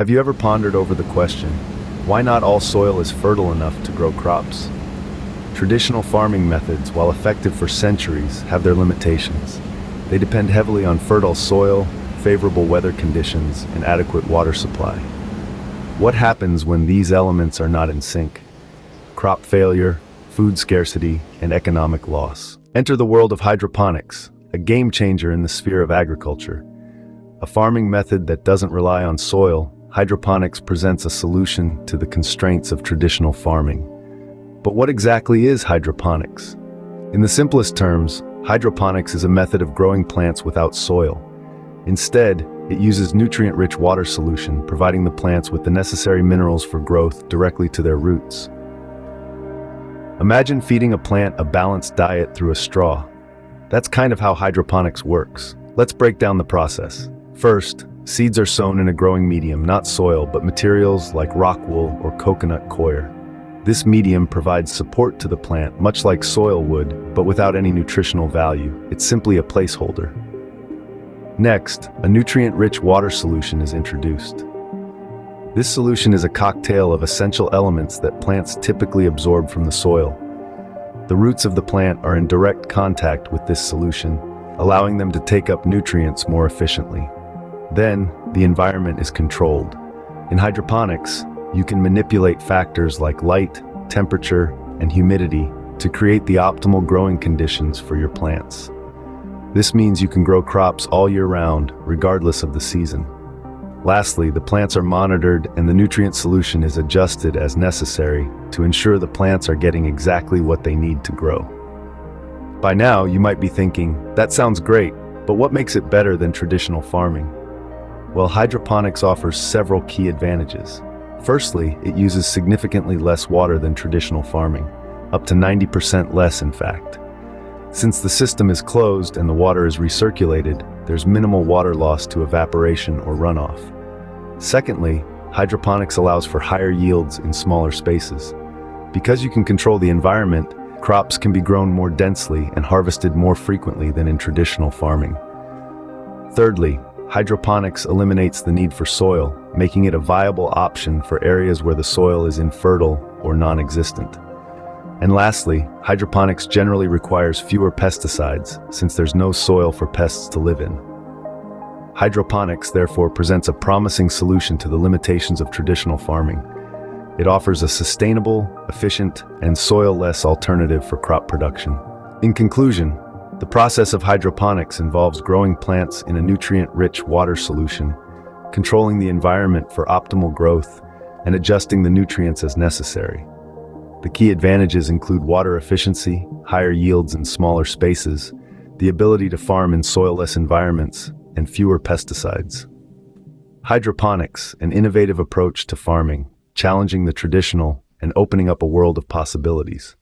Have you ever pondered over the question, why not all soil is fertile enough to grow crops? Traditional farming methods, while effective for centuries, have their limitations. They depend heavily on fertile soil, favorable weather conditions, and adequate water supply. What happens when these elements are not in sync? Crop failure, food scarcity, and economic loss. Enter the world of hydroponics, a game changer in the sphere of agriculture. A farming method that doesn't rely on soil, hydroponics presents a solution to the constraints of traditional farming. But what exactly is hydroponics? In the simplest terms, hydroponics is a method of growing plants without soil. Instead, it uses nutrient-rich water solution, providing the plants with the necessary minerals for growth directly to their roots. Imagine feeding a plant a balanced diet through a straw. That's kind of how hydroponics works. Let's break down the process. First, seeds are sown in a growing medium, not soil, but materials like rock wool or coconut coir. This medium provides support to the plant, much like soil would, but without any nutritional value. It's simply a placeholder. Next, a nutrient-rich water solution is introduced. This solution is a cocktail of essential elements that plants typically absorb from the soil. The roots of the plant are in direct contact with this solution, allowing them to take up nutrients more efficiently. Then, the environment is controlled. In hydroponics, you can manipulate factors like light, temperature, and humidity to create the optimal growing conditions for your plants. This means you can grow crops all year round, regardless of the season. Lastly, the plants are monitored and the nutrient solution is adjusted as necessary to ensure the plants are getting exactly what they need to grow. By now, you might be thinking, that sounds great, but what makes it better than traditional farming? Well, hydroponics offers several key advantages. Firstly, it uses significantly less water than traditional farming, up to 90% less in fact. Since the system is closed and the water is recirculated, there's minimal water loss to evaporation or runoff. Secondly, hydroponics allows for higher yields in smaller spaces. Because you can control the environment, crops can be grown more densely and harvested more frequently than in traditional farming. Thirdly, hydroponics eliminates the need for soil, making it a viable option for areas where the soil is infertile or non-existent. And lastly, hydroponics generally requires fewer pesticides since there's no soil for pests to live in. Hydroponics therefore presents a promising solution to the limitations of traditional farming. It offers a sustainable, efficient, and soil-less alternative for crop production. In conclusion, the process of hydroponics involves growing plants in a nutrient-rich water solution, controlling the environment for optimal growth, and adjusting the nutrients as necessary. The key advantages include water efficiency, higher yields in smaller spaces, the ability to farm in soil-less environments, and fewer pesticides. Hydroponics, an innovative approach to farming, challenging the traditional and opening up a world of possibilities.